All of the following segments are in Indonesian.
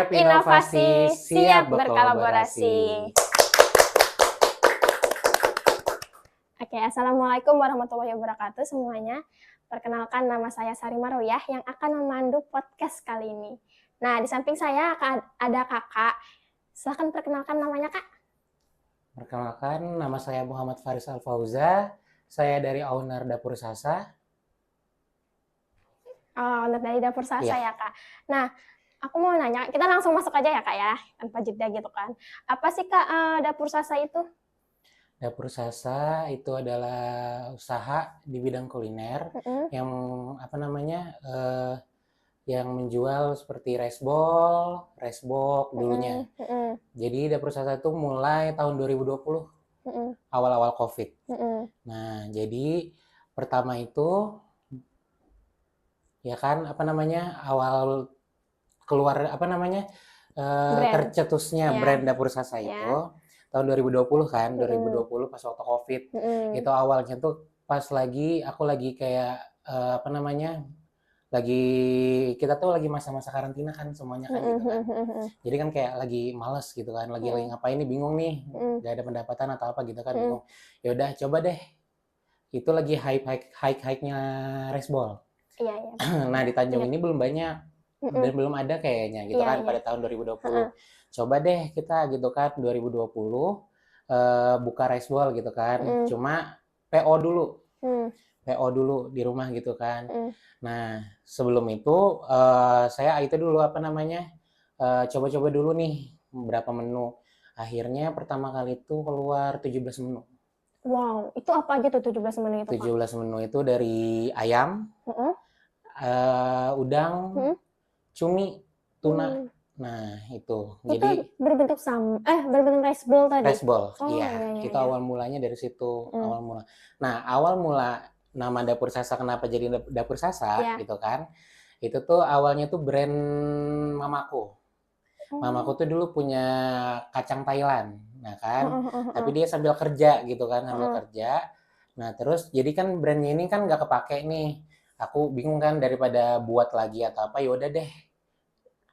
Siap inovasi, siap berkolaborasi. Oke, Assalamualaikum warahmatullahi wabarakatuh semuanya. Perkenalkan, nama saya Sari Maroyah yang akan memandu podcast kali ini. Nah, di samping saya ada kakak. Silahkan perkenalkan namanya, Kak. Perkenalkan, nama saya Muhammad Faris Alfauza. Saya dari owner Dapur Sasa. Owner dari Dapur Sasa ya, Kak. Nah, aku mau nanya, kita langsung masuk aja ya, Kak ya, tanpa jeda gitu kan. Apa sih, Kak, Dapur Sasa itu? Dapur Sasa itu adalah usaha di bidang kuliner yang yang menjual seperti resbok dulunya. Jadi Dapur Sasa itu mulai tahun 2020, awal-awal COVID. Nah, jadi pertama itu ya kan awal keluar tercetusnya brand Dapur Sasa itu tahun 2020 kan, 2020 pas waktu COVID. Itu awalnya tuh pas aku lagi kayak kita tuh lagi masa-masa karantina kan semuanya kan gitu kan. Jadi kan kayak lagi males gitu kan, lagi ngapain nih, bingung nih, gak ada pendapatan atau apa gitu kan, bingung. Ya udah coba deh. Itu lagi hype-nya resbol. Iya. Nah, di Tanjung ini belum banyak. Dan belum ada kayaknya gitu kan pada tahun 2020. Coba deh kita gitu kan 2020 buka resbol gitu kan. Cuma PO dulu. PO dulu di rumah gitu kan. Nah, sebelum itu saya itu dulu coba-coba dulu nih berapa menu. Akhirnya pertama kali itu keluar 17 menu. Wow, itu apa aja tuh 17 menu itu, Pak? 17 menu itu dari ayam, udang, cumi, tuna. Nah, itu. Jadi berbentuk berbentuk resbol tadi. Resbol, iya. Itu awal mulanya dari situ, awal mula. Nah, awal mula nama Dapur Sasa kenapa jadi Dapur Sasa gitu kan? Itu tuh awalnya tuh brand mamaku. Mamaku tuh dulu punya kacang Thailand, nah kan. Tapi dia sambil kerja gitu kan, sambil kerja. Nah, terus jadi kan brandnya ini kan nggak kepake nih. Aku bingung kan daripada buat lagi atau apa, yaudah deh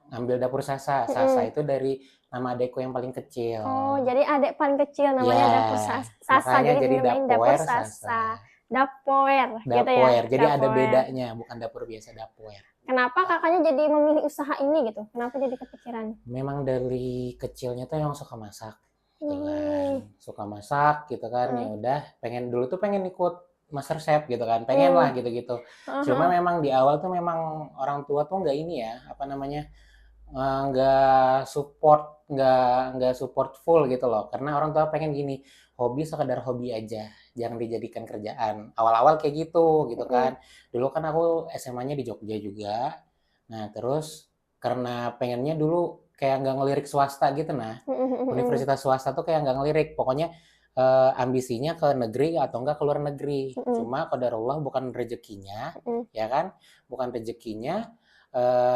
ngambil Dapur Sasa. Sasa itu dari nama adekku yang paling kecil. Oh, jadi adek paling kecil namanya Dapur Sasa. Jadi dinamain Dapur Sasa. Dapoer gitu ya. Jadi ada bedanya, bukan dapur biasa, Dapoer. Kenapa kakaknya jadi memilih usaha ini gitu? Kenapa jadi kepikiran? Memang dari kecilnya tuh yang suka masak. Gitu kan. Suka masak gitu kan. Ya udah, pengen ikut Master Chef gitu kan. Pengen lah gitu-gitu. Cuma memang di awal tuh memang orang tua tuh nggak nggak support full gitu loh, karena orang tua pengen gini, hobi sekedar hobi aja, jangan dijadikan kerjaan. Awal-awal kayak gitu kan. Dulu kan aku SMA-nya di Jogja juga. Nah, terus karena pengennya dulu kayak nggak ngelirik swasta gitu, universitas swasta tuh kayak nggak ngelirik, pokoknya ambisinya ke negeri atau enggak ke luar negeri. Cuma qadarullah bukan rezekinya, ya kan, bukan rezekinya.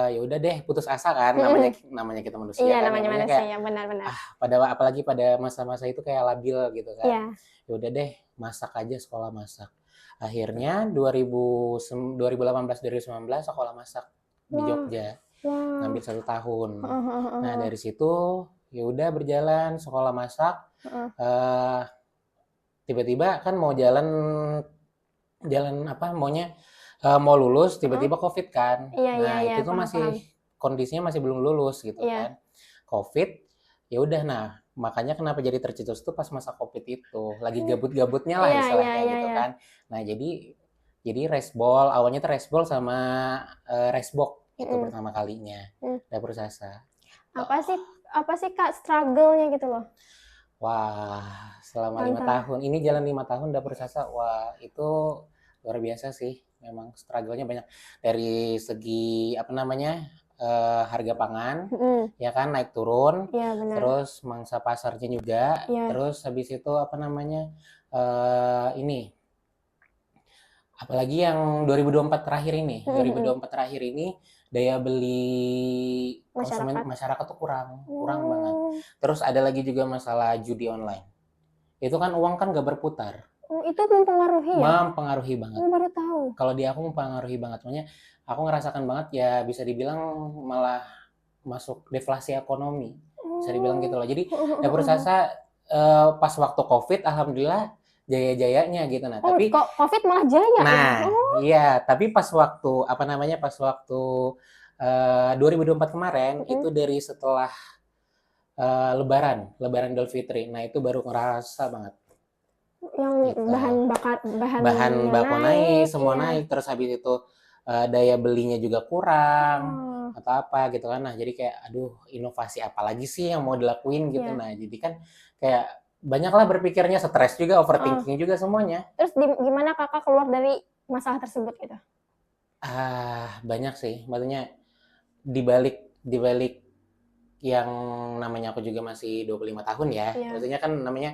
Ya udah deh, putus asa kan, namanya kita manusia. Iya, kan, namanya manusia, kayak, benar-benar. Apalagi pada masa-masa itu kayak labil gitu kan. Ya udah deh, masak aja, sekolah masak. Akhirnya 2018 2019 sekolah masak di Jogja. Ngambil 1 tahun. Nah, dari situ ya udah berjalan sekolah masak. Tiba-tiba kan mau mau lulus, tiba-tiba COVID kan. Itu tuh kondisinya masih belum lulus gitu kan. COVID, ya udah. Nah, makanya kenapa jadi tercetus tuh pas masa COVID itu. Lagi gabut-gabutnya lah istilahnya gitu kan. Nah, jadi resbol, awalnya tuh resbol sama resbok itu pertama kalinya. Dapur Sasa. Apa sih Kak struggle-nya gitu loh? Wah, selama 5 tahun. Ini jalan 5 tahun Dapur Sasa. Wah, itu luar biasa sih. Memang struggle-nya banyak. Dari segi harga pangan, ya kan, naik turun. Terus mangsa pasarnya juga. Terus habis itu apalagi yang 2024 terakhir ini. 2024 terakhir ini daya beli masyarakat tuh kurang banget. Terus ada lagi juga masalah judi online. Itu kan uang kan gak berputar. Itu mempengaruhi ya? Mempengaruhi banget. Aku baru tahu. Kalau di aku mempengaruhi banget. Soalnya aku ngerasakan banget ya, bisa dibilang malah masuk deflasi ekonomi, bisa dibilang gitu Oh. loh. Jadi dapur sasa pas waktu COVID alhamdulillah jaya-jayanya gitu. Nah, Oh, tapi kok COVID malah jaya ya? nah, Oh. iya, tapi pas waktu apa namanya? Pas waktu 2024 kemarin itu Mm-mm. dari setelah Lebaran Idul Fitri. Nah, itu baru ngerasa banget Yang gitu. Bahan bahannya baku naik, naik, semua iya. naik, terus habis itu daya belinya juga kurang Oh, atau apa gitu kan. Nah, jadi kayak aduh, inovasi apa lagi sih yang mau dilakuin gitu. iya. Nah, jadi kan kayak banyaklah berpikirnya, stres juga, Heeh. overthinking juga semuanya. Terus gimana kakak keluar dari masalah tersebut gitu? Banyak sih. Maksudnya di balik yang namanya aku juga masih 25 tahun ya. Iya, Maksudnya kan namanya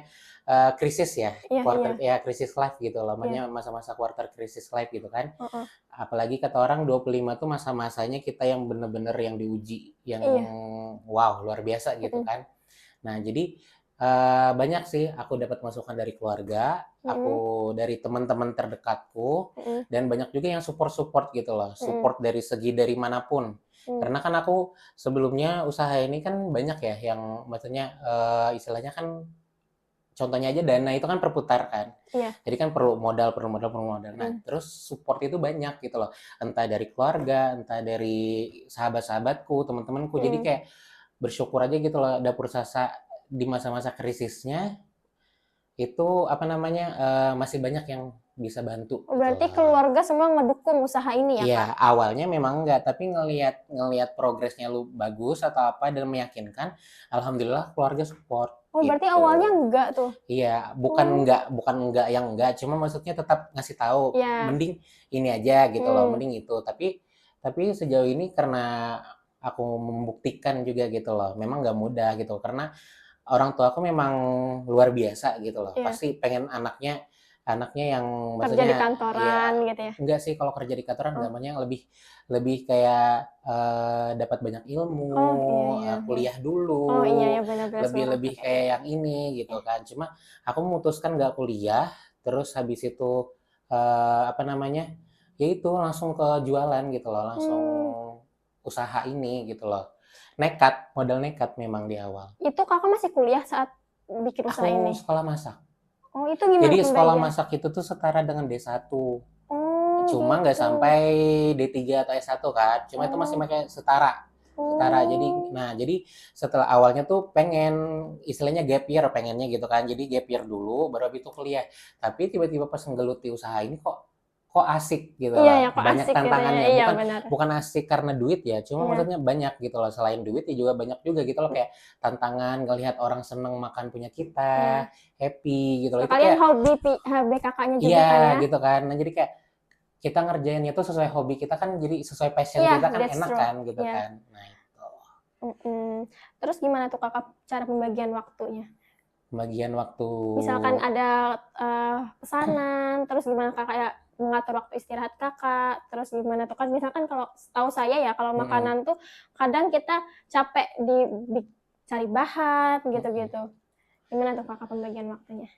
krisis ya, iya, iya, quarter ya krisis life gitu loh. iya. Maksudnya masa-masa quarter krisis life gitu kan. Heeh. Apalagi kata orang 25 tuh masa-masanya kita yang bener-bener yang diuji, yang Iya. wow, luar biasa gitu Mm-mm. kan. Nah, jadi banyak sih aku dapat masukan dari keluarga, Mm-mm. aku dari teman-teman terdekatku, Mm-mm. dan banyak juga yang support-support gitu loh, Mm-mm. support dari segi dari manapun. Mm. Karena kan aku sebelumnya usaha ini kan banyak ya yang maksudnya istilahnya kan contohnya aja dana itu kan perputar kan. Iya. Jadi kan perlu modal, perlu modal, perlu modal. Nah, Mm. terus support itu banyak gitu loh. Entah dari keluarga, entah dari sahabat-sahabatku, teman-temanku. Jadi Mm. kayak bersyukur aja gitu loh dapur sasa di masa-masa krisisnya itu apa namanya masih banyak yang bisa bantu Oh, gitu berarti loh. keluarga semua ngedukung usaha ini ya, Kak? Iya, awalnya memang enggak, tapi ngelihat ngelihat progresnya lu bagus atau apa dan meyakinkan, alhamdulillah keluarga support Oh, berarti awalnya gitu. enggak tuh? Iya, Oh, bukan enggak yang enggak, cuma maksudnya tetap ngasih tahu, ya. mending ini aja gitu loh, Hmm. mending itu. Tapi sejauh ini karena aku membuktikan juga gitu loh, memang nggak mudah gitu. Karena orang tua aku memang luar biasa gitu loh. Iya. Pasti pengen anaknya anaknya yang Kerja di maksudnya ya kantoran gitu ya? enggak sih kalau kerja di kantoran Oh, namanya lebih lebih kayak dapat banyak ilmu, oh, iya, iya, iya. kuliah Oh, iya, dulu, ya, benar-benar lebih-lebih sepakat kayak kayak gitu. yang ini gitu Ya. kan. Cuma aku memutuskan nggak kuliah, terus habis itu apa namanya? Ya itu langsung ke jualan gitu loh, langsung Hmm. usaha ini gitu loh. Nekat, modal nekat memang di awal. Itu kakak masih kuliah saat bikin usaha Aku ini? sekolah masak. Oh, itu gimana Jadi sekolah pembagian? masak itu tuh setara dengan D1. Oh, Cuma nggak gitu. sampai D3 atau S1 kan. Cuma itu masih Oh, pakai setara. Setara. oh, Jadi setelah awalnya tuh pengen istilahnya gap year pengennya gitu kan. Jadi gap year dulu baru habis itu kuliah. Tapi tiba-tiba pas nggeluti usaha ini kok asik gitu iya loh. ya, kok Banyak asik gitu ya. tantangannya. Iya, Bukan benar. bukan asik karena duit ya. Cuma Iya. maksudnya banyak gitu loh. Selain duit ya juga banyak juga gitu loh kayak tantangan ngelihat orang seneng makan punya kita, Iya. happy gitu loh. Itu Sekalian kayak hobi kakaknya iya juga kan ya? gitu kan. Nah, jadi kayak kita ngerjainnya tuh sesuai hobi kita kan jadi sesuai passion Iya, kita kan that's enak true. kan gitu Iya. kan. Nah itu. Mm-mm. Terus gimana tuh kakak cara pembagian waktunya? Bagian waktu Misalkan ada pesanan, terus gimana kakak ya mengatur waktu istirahat kakak, terus gimana tuh kan misalkan kalau tahu saya ya kalau mm-mm, makanan tuh kadang kita capek cari bahan mm-mm. gitu-gitu. Gimana tuh kakak pembagian waktunya?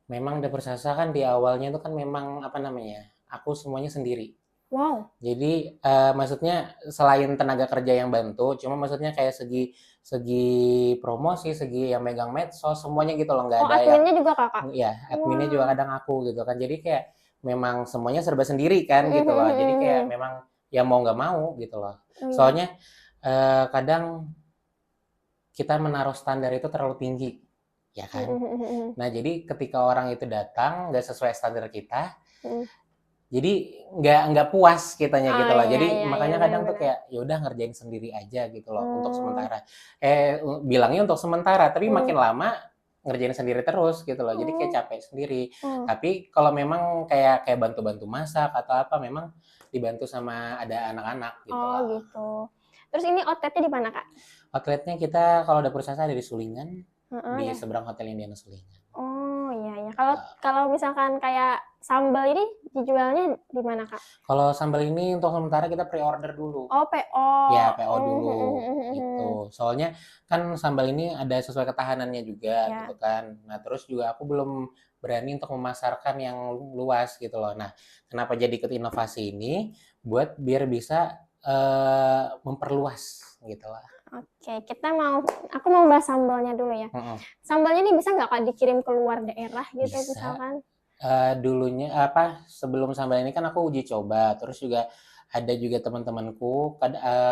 Memang dapur sasa kan di awalnya itu kan memang apa namanya, aku semuanya sendiri. Wow. Jadi maksudnya selain tenaga kerja yang bantu, cuma maksudnya kayak segi segi promosi, segi yang megang medsos semuanya gitu loh, nggak Oh, ada yang adminnya juga kakak? ya adminnya juga Wow. kadang aku gitu kan. Jadi kayak memang semuanya serba sendiri kan gitu loh. Jadi kayak memang ya mau nggak mau gitu loh. Oh iya. Soalnya kadang kita menaruh standar itu terlalu tinggi, ya kan? Nah, jadi ketika orang itu datang nggak sesuai standar kita, jadi nggak puas kitanya gitu Oh, loh. iya, Jadi iya, iya, makanya kadang tuh benar-benar. kayak ya udah ngerjain sendiri aja gitu loh untuk Hmm. sementara. Bilangnya untuk sementara, tapi Hmm. makin lama ngerjain sendiri terus gitu loh. Jadi kayak Oh. capek sendiri. Oh. Tapi kalau memang kayak kayak bantu-bantu masak atau apa memang dibantu sama ada anak-anak gitu Oh, loh. gitu. Terus ini outletnya di mana, Kak? Outletnya kita kalau dapur sasa ada di Sulingan, Heeh, di ya. seberang Hotel Indiana Sulingan. Oh, iya, iya. Kalau Eh, kalau misalkan kayak sambal ini dijualnya di mana, Kak? Kalau sambal ini untuk sementara kita pre-order dulu. Oh, Ya, PO. PO dulu gitu. Soalnya kan sambal ini ada sesuai ketahanannya juga gitu Ya. kan. Nah, terus juga aku belum berani untuk memasarkan yang luas gitu loh. Nah, kenapa jadi ikut inovasi ini? Buat biar bisa memperluas gitu lah. Oke, aku mau bahas sambalnya dulu ya. Mm-mm. Sambalnya ini bisa nggak Kak dikirim ke luar daerah gitu Bisa. misalkan? Dulunya sebelum sambal ini kan aku uji coba, terus juga ada juga teman-temanku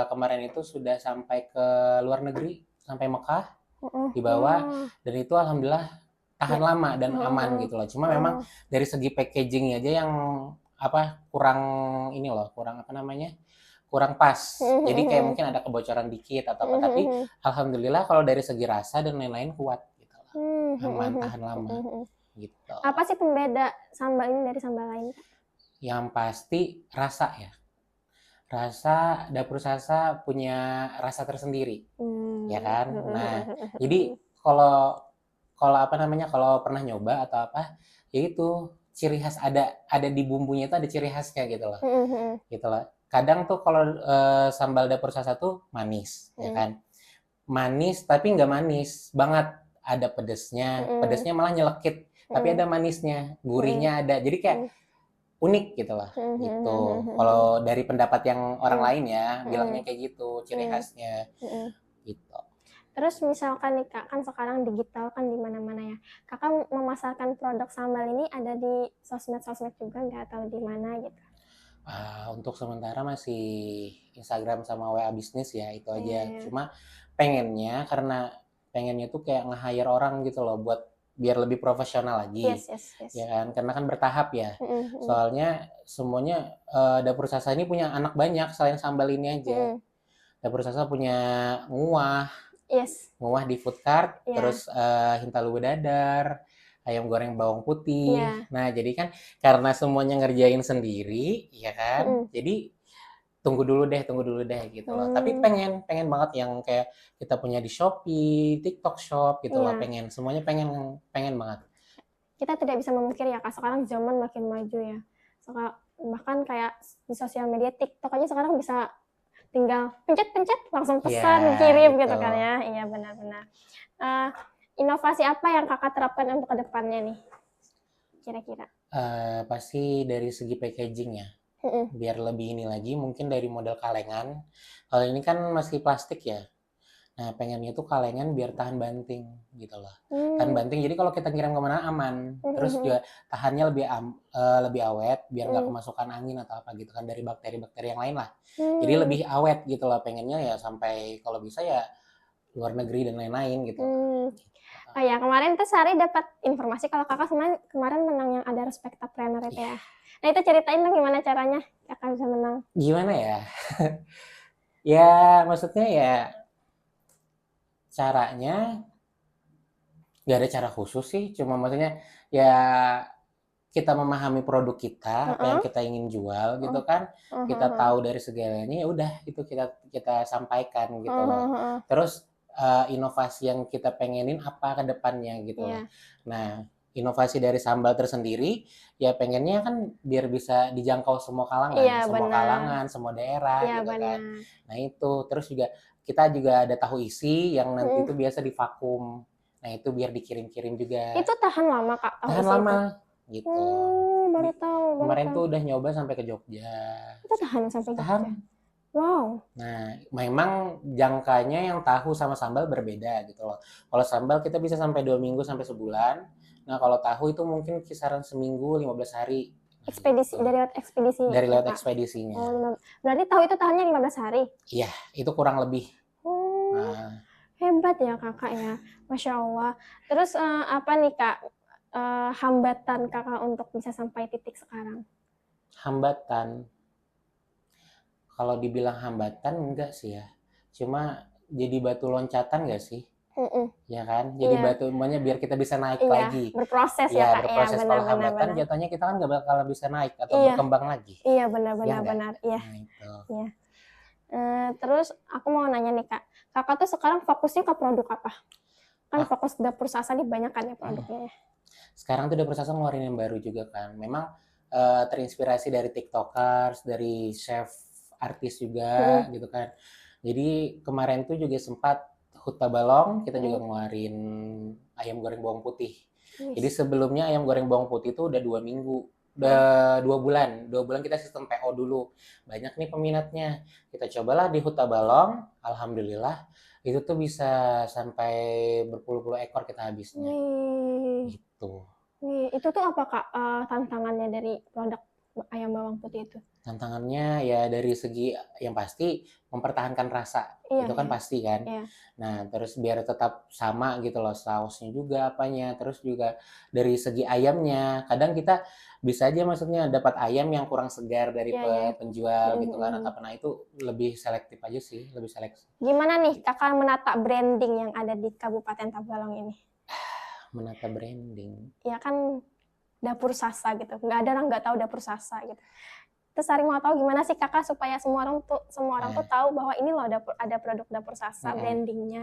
kemarin itu sudah sampai ke luar negeri, sampai Mekah Heeh. dibawa, Wah. dan itu alhamdulillah tahan Ya. lama dan aman Heeh. gitu loh. Cuma memang Heeh. dari segi packagingnya aja yang kurang ini loh, kurang kurang pas. Jadi kayak mungkin ada kebocoran dikit atau apa, tapi alhamdulillah kalau dari segi rasa dan lain-lain kuat gitu loh. Aman, tahan lama gitu. Apa sih pembeda sambal ini dari sambal lain? Yang pasti rasa ya. Rasa Dapur Sasa punya rasa tersendiri, ya kan? Nah, jadi kalau kalau kalau pernah nyoba atau apa, ya itu ciri khas ada di bumbunya itu ada ciri khasnya gitu loh. Gitu loh. Kadang tuh kalau sambal Dapur Sasa tuh manis, ya kan? Manis tapi nggak manis banget. Ada pedesnya, pedesnya malah nyelekit, tapi ada manisnya, gurihnya ada. Jadi kayak unik gitu lah, gitu. Kalau dari pendapat yang orang lain ya, bilangnya kayak gitu, ciri khasnya, gitu. Terus misalkan nih Kak, kan sekarang digital kan di mana-mana ya. Kakak memasarkan produk sambal ini ada di sosmed-sosmed juga nggak, atau di mana gitu? Untuk sementara masih Instagram sama WA bisnis ya, itu aja. Iya. Cuma pengennya tuh kayak nge-hire orang gitu loh, buat biar lebih profesional lagi. Yes. Ya kan, karena kan bertahap ya. Soalnya semuanya Dapur Sasa ini punya anak banyak selain sambal ini aja. Dapur Sasa punya nguah, Yes. nguah di food cart, Iya. terus hintalu dadar, ayam goreng bawang putih. Iya. Nah, jadi kan karena semuanya ngerjain sendiri, ya kan? Jadi tunggu dulu deh gitu loh. Tapi pengen banget yang kayak kita punya di Shopee, TikTok Shop gitu loh. Iya. Semuanya pengen banget. Kita tidak bisa memungkiri ya Kak, sekarang zaman makin maju ya. Bahkan kayak di sosial media TikTok aja sekarang bisa tinggal pencet langsung pesan, kirim gitu kan ya. Iya, benar-benar. Inovasi apa yang Kakak terapkan untuk kedepannya nih kira-kira? Pasti dari segi packaging ya. Biar lebih ini lagi, mungkin dari model kalengan. Kalau ini kan masih plastik ya. Nah, pengennya tuh kalengan biar tahan banting gitu loh. Tahan banting, jadi kalau kita kirim kemana aman. Terus juga tahannya lebih awet, biar nggak kemasukan angin atau apa gitu kan, dari bakteri-bakteri yang lain lah. Jadi lebih awet gitu loh, pengennya ya sampai kalau bisa ya luar negeri dan lain-lain gitu. Oh ya, kemarin tuh Sari dapat informasi kalau Kakak kemarin menang yang ada Respectapreneur itu ya. Nah, itu ceritain dong gimana caranya Kakak bisa menang. Gimana ya? Ya, maksudnya ya caranya nggak ada cara khusus sih, cuma maksudnya ya kita memahami produk kita, apa yang kita ingin jual gitu kan, kita tahu dari segalanya, ya udah itu kita sampaikan gitu loh. Terus inovasi yang kita pengenin apa ke depannya gitu loh. Nah, inovasi dari sambal tersendiri ya pengennya kan biar bisa dijangkau semua kalangan, semua daerah gitu kan. Nah, itu terus juga kita juga ada tahu isi yang nanti itu biasa divakum. Nah, itu biar dikirim-kirim juga. Itu tahan lama Kak? Tahan lama gitu. Baru tahu. Kemarin tuh udah nyoba sampai ke Jogja. Itu tahan sampai Jogja? Tahan. Wow. Nah, memang jangkanya yang tahu sama sambal berbeda gitu loh. Kalau sambal kita bisa sampai 2 minggu sampai sebulan. Nah, kalau tahu itu mungkin kisaran seminggu 15 hari. Ekspedisi, dari lewat ekspedisi? Dari lewat ekspedisinya. Berarti tahu itu tahannya 15 hari? Iya, itu kurang lebih. Hebat ya Kakak ya, Masya Allah. Terus apa nih Kak, hambatan Kakak untuk bisa sampai titik sekarang? Hambatan? Kalau dibilang hambatan enggak sih ya. Cuma jadi batu loncatan nggak sih? Ya kan? Jadi batu emangnya biar kita bisa naik lagi. Berproses ya Kak. Berproses. Kalau hambatan jatuhnya kita kan nggak bakal bisa naik atau berkembang lagi. Iya, benar. Iya. Nah, itu. Iya. Terus aku mau nanya nih Kak, Kakak tuh sekarang fokusnya ke produk apa? Kan fokus Dapur Sasa nih banyak kan ya produknya ya. Sekarang tuh Dapur Sasa ngeluarin yang baru juga kan. Memang terinspirasi dari TikTokers, dari chef artis juga gitu kan. Jadi kemarin tuh juga sempat Huta Balong, kita juga ngeluarin ayam goreng bawang putih. Jadi sebelumnya ayam goreng bawang putih itu udah 2 minggu udah 2 bulan kita sistem PO dulu. Banyak nih peminatnya. Kita cobalah di Huta Balong, alhamdulillah itu tuh bisa sampai berpuluh-puluh ekor kita habisnya. Wih, Gitu. wih, itu tuh apa Kak tantangannya dari produk ayam bawang putih itu? Tantangannya ya dari segi yang pasti mempertahankan rasa. Iya, Itu kan iya, pasti kan. iya. Nah, terus biar tetap sama gitu loh sausnya juga apanya. Terus juga dari segi ayamnya. Kadang kita bisa aja maksudnya dapat ayam yang kurang segar dari Iya, iya. penjual Mhm, gitu kan. mhm. Atau nah itu lebih selektif aja sih, lebih seleksi. Gimana nih Kakak menata branding yang ada di Kabupaten Tabalong ini? Menata branding. Ya kan dapur Sasa gitu. Nggak ada orang nggak tahu dapur Sasa gitu. Terus Sari mau tahu gimana sih Kakak supaya semua orang tuh Nah, tahu bahwa ini loh ada produk dapur Sasa mm-mm. brandingnya.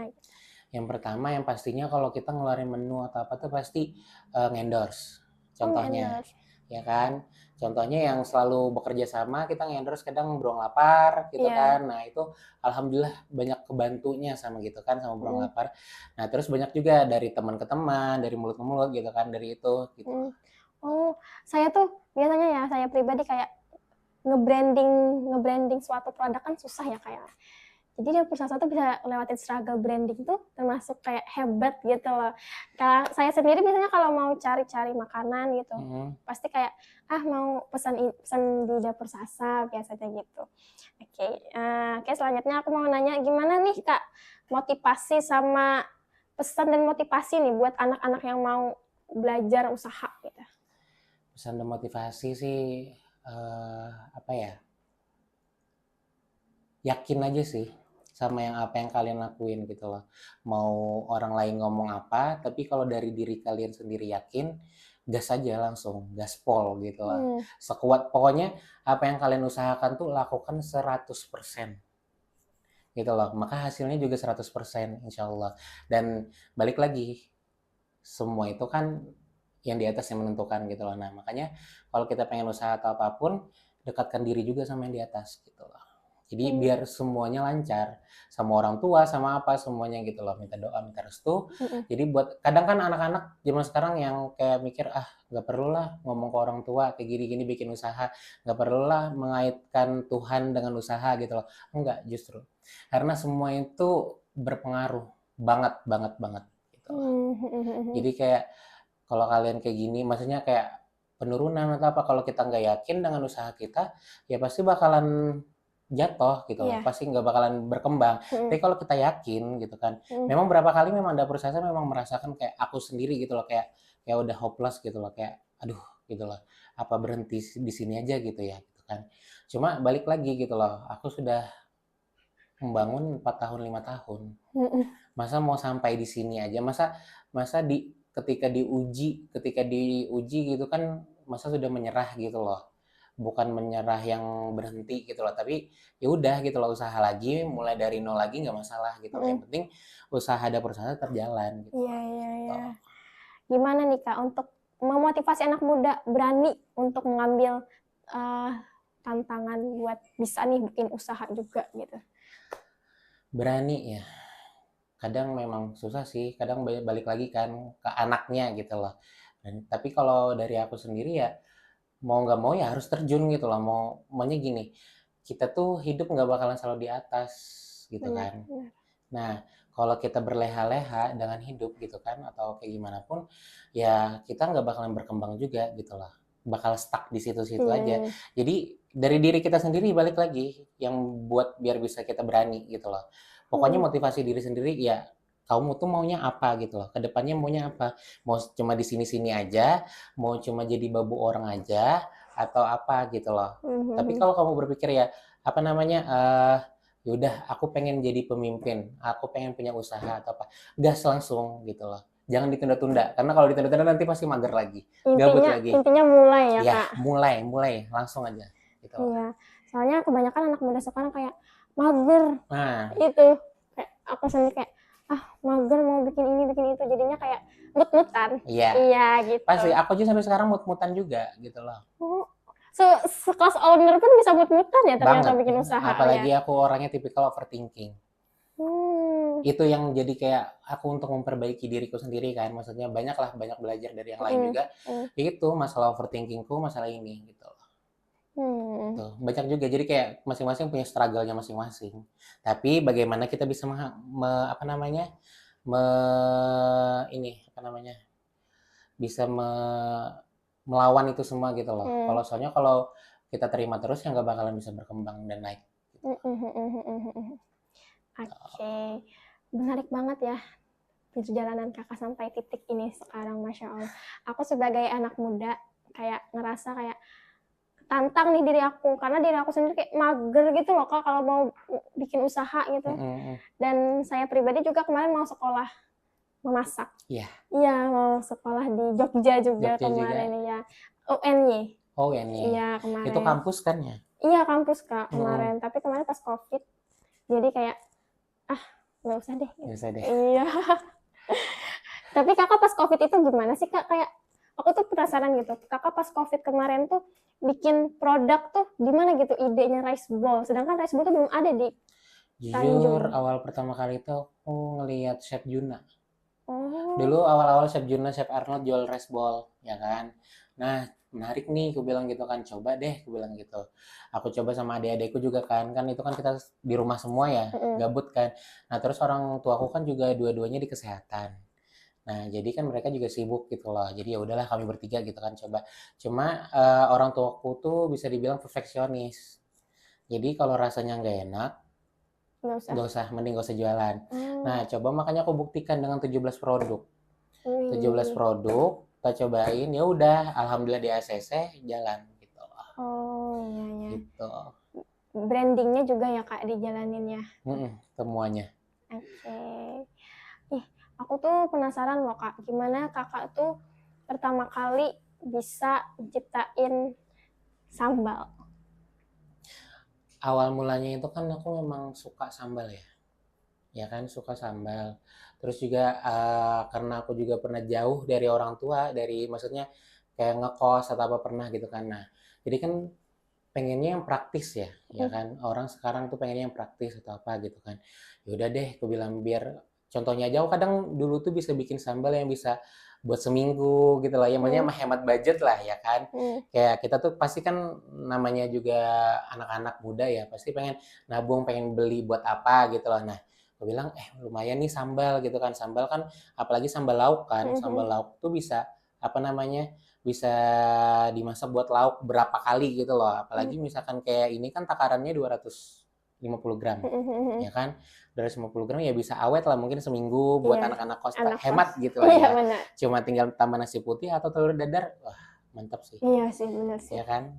Yang pertama yang pastinya kalau kita ngeluarin menu atau apa tuh pasti ngendorse. Oh Contohnya, endorse. ya kan? Contohnya yang selalu bekerja sama kita ngendorse kadang Burung Lapar gitu Iya. kan. Nah, itu alhamdulillah banyak kebantunya sama gitu kan sama Burung Mm, Lapar. Nah, terus banyak juga dari teman ke teman, dari mulut ke mulut gitu kan, dari itu gitu. mm. Oh, saya tuh biasanya ya saya pribadi kayak nge-branding suatu produk kan susah ya kayak. Jadi dapur Sasa tuh bisa lewatin struggle branding tuh termasuk kayak hebat gitu loh. Kalau saya sendiri biasanya kalau mau cari-cari makanan gitu, Mm-mm. pasti kayak mau pesan di dapur Sasa biasanya gitu. Oke, selanjutnya aku mau nanya gimana nih Kak motivasi sama pesan dan motivasi nih buat anak-anak yang mau belajar usaha gitu. Pesan dan motivasi sih apa ya? Yakin aja sih sama apa yang kalian lakuin gitu loh. Mau orang lain ngomong apa, tapi kalau dari diri kalian sendiri yakin, gas aja langsung, gaspol gitu loh. Hmm. Sekuat pokoknya apa yang kalian usahakan tuh lakukan 100% gitu loh. Maka hasilnya juga 100% insya Allah. Dan balik lagi, semua itu kan yang di atas yang menentukan gitu loh. Nah, makanya kalau kita pengen usaha atau apapun, dekatkan diri juga sama yang di atas gitu loh. Jadi biar semuanya lancar, sama orang tua, sama apa semuanya gitu loh. Minta doa, minta restu. Jadi buat kadang kan anak-anak zaman sekarang yang kayak mikir nggak perlu lah ngomong ke orang tua kayak gini-gini bikin usaha, nggak perlu lah mengaitkan Tuhan dengan usaha gitu loh. Enggak justru, karena semua itu berpengaruh banget banget banget gitu loh. Jadi kayak kalau kalian kayak gini, maksudnya kayak penurunan atau apa, kalau kita nggak yakin dengan usaha kita, ya pasti bakalan jatuh gitu loh, Iya. pasti nggak bakalan berkembang. Tapi kalau kita yakin gitu kan, memang berapa kali memang dapur saya memang merasakan kayak aku sendiri gitu loh, kayak udah hopeless gitu loh, kayak aduh gitu loh, apa berhenti di sini aja gitu ya gitu kan. Cuma balik lagi gitu loh, aku sudah membangun 4 tahun 5 tahun. Masa mau sampai di sini aja, masa masa ketika diuji gitu kan masa sudah menyerah gitu loh. Bukan menyerah yang berhenti gitu loh, tapi ya udah gitu loh usaha lagi, mulai dari nol lagi nggak masalah gitu loh. Yang penting usaha dapur saya tetap jalan gitu. Iya, iya, iya. Gimana nih Kak untuk memotivasi anak muda berani untuk mengambil tantangan buat bisa nih bikin usaha juga gitu? Berani ya. Kadang memang susah sih, kadang balik lagi kan ke anaknya gitu loh. Tapi kalau dari aku sendiri ya mau nggak mau ya harus terjun gitu loh. Maunya gini, kita tuh hidup nggak bakalan selalu di atas gitu Benar, kan. benar. Nah, kalau kita berleha-leha dengan hidup gitu kan, atau kayak gimana pun, ya kita nggak bakalan berkembang juga gitu loh. Bakal stuck di situ-situ aja. Iya. Jadi dari diri kita sendiri balik lagi yang buat biar bisa kita berani gitu loh. Pokoknya motivasi diri sendiri ya kamu tuh maunya apa gitu loh. Kedepannya maunya apa? Mau cuma di sini-sini aja, mau cuma jadi babu orang aja, atau apa gitu loh. Tapi kalau kamu berpikir ya apa namanya yaudah aku pengen jadi pemimpin, aku pengen punya usaha atau apa, gas langsung gitu loh. Jangan ditunda-tunda, karena kalau ditunda-tunda nanti pasti mager lagi, gabut lagi. Intinya mulai ya Ya, Kak. mulai langsung aja gitu loh. Iya. Soalnya kebanyakan anak muda sekarang kayak mager. Nah, Itu kayak aku sendiri kayak mager mau bikin ini bikin itu jadinya kayak mut-mutan. iya. Iya gitu. Pasti aku aja sampai sekarang mut-mutan juga gitu loh. Sekelas owner pun bisa mut-mutan ya ternyata Banget. bikin usaha Apalagi ya. aku orangnya tipikal overthinking. itu yang jadi kayak aku untuk memperbaiki diriku sendiri kan, maksudnya banyak belajar dari yang lain juga, ya itu masalah overthinkingku masalah ini gitu loh. Tuh, banyak juga jadi kayak masing-masing punya struggle-nya masing-masing, tapi bagaimana kita bisa apa namanya, bisa melawan itu semua gitu loh. Soalnya kalau kita terima terus ya nggak bakalan bisa berkembang dan naik. Oke, menarik banget ya perjalanan kakak sampai titik ini sekarang, Masya Allah. Aku sebagai anak muda kayak ngerasa kayak tantang nih diri aku, karena diri aku sendiri kayak mager gitu loh kak kalau mau bikin usaha gitu. Dan saya pribadi juga kemarin mau sekolah memasak. Iya, mau sekolah di Jogja juga kemarin ya. UNY. Oh, UNY. Iya, kemarin. Itu kampus kan ya? Iya, kampus kak kemarin. Tapi kemarin pas COVID, jadi kayak nggak usah deh. Nggak usah deh. Iya. Tapi kakak pas COVID itu gimana sih kak? Kayak aku tuh penasaran gitu. Kakak pas COVID kemarin tuh bikin produk tuh gimana gitu idenya rice bowl. Sedangkan rice bowl tuh belum ada di Jujur, awal pertama kali itu aku ngelihat Chef Juna. Dulu awal-awal Chef Juna, Chef Arnold jual rice bowl, ya kan. Nah, menarik nih, aku bilang gitu kan, coba deh, aku bilang gitu. Aku coba sama adik-adikku juga kan itu kan kita di rumah semua ya, gabut kan. Nah, terus orang tuaku kan juga dua-duanya di kesehatan. Nah, jadi kan mereka juga sibuk gitu loh. Jadi ya udahlah kami bertiga gitu kan coba. Cuma orang tuaku tuh bisa dibilang perfeksionis. Jadi kalau rasanya nggak enak, nggak usah, mending nggak usah jualan. Nah, coba makanya aku buktikan dengan 17 produk. 17 produk, kita cobain, ya udah, alhamdulillah di ACC jalan gitu loh. Oh iya. Gitu. Brandingnya juga ya kak dijalanin ya. Semuanya. Oke. Aku tuh penasaran loh kak, gimana kakak tuh pertama kali bisa ciptain sambal? Awal mulanya itu kan aku memang suka sambal ya kan, suka sambal. Terus juga karena aku juga pernah jauh dari orang tua, maksudnya kayak ngekos atau apa pernah gitu kan. Nah, jadi kan pengennya yang praktis ya kan. Orang sekarang tuh pengennya yang praktis atau apa gitu kan. Ya udah deh, aku bilang biar contohnya aja, aku kadang dulu tuh bisa bikin sambal yang bisa buat seminggu gitu lah ya, maksudnya menghemat budget lah ya kan. Kayak kita tuh pasti kan namanya juga anak-anak muda ya, pasti pengen nabung, pengen beli buat apa gitu loh. Nah, aku bilang lumayan nih sambal gitu kan. Sambal kan apalagi sambal lauk kan, sambal lauk tuh bisa apa namanya, bisa dimasak buat lauk berapa kali gitu loh. Apalagi misalkan kayak ini kan takarannya 250 gram ya kan, 250 gram ya bisa awet lah mungkin seminggu buat anak-anak kos, hemat gitu lah ya. Cuma tinggal tambah nasi putih atau telur dadar, wah mantap sih. Iya sih, benar sih. Ya kan.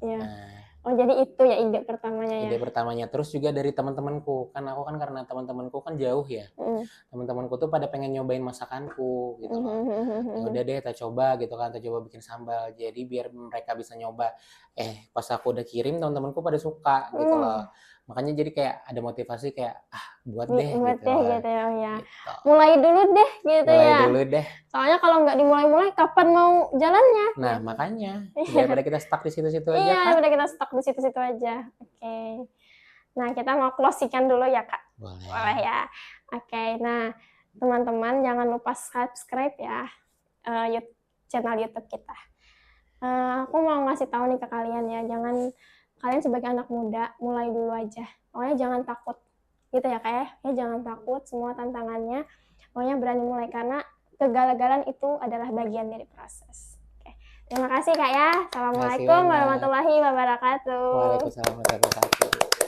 Oh jadi itu ya ide pertamanya ya? Ide pertamanya. Terus juga dari teman-temanku, kan aku kan karena teman-temanku kan jauh ya. Teman-temanku tuh pada pengen nyobain masakanku gitu loh. Ya udah deh kita coba gitu kan, kita coba bikin sambal. Jadi biar mereka bisa nyoba. Pas aku udah kirim teman-temanku pada suka gitu loh. Makanya jadi kayak ada motivasi kayak buat deh gitu. Gitu ya. Gitu. Mulai dulu deh gitu ya. Mulai dulu deh. Soalnya kalau nggak dimulai-mulai kapan mau jalannya? Nah, makanya daripada kita stuck di situ-situ aja kan. Iya, daripada kita stuck di situ-situ aja. Oke. Nah, kita mau closing dulu ya, Kak. Boleh ya. Oke. Nah, teman-teman jangan lupa subscribe ya channel YouTube kita. Aku mau ngasih tahu nih ke kalian ya, kalian sebagai anak muda mulai dulu aja. Pokoknya jangan takut. Gitu ya, Kak ya. Jangan takut semua tantangannya. Pokoknya berani mulai karena kegagalan itu adalah bagian dari proses. Oke. Terima kasih Kak ya. Assalamualaikum warahmatullahi wabarakatuh. Waalaikumsalam warahmatullahi wabarakatuh.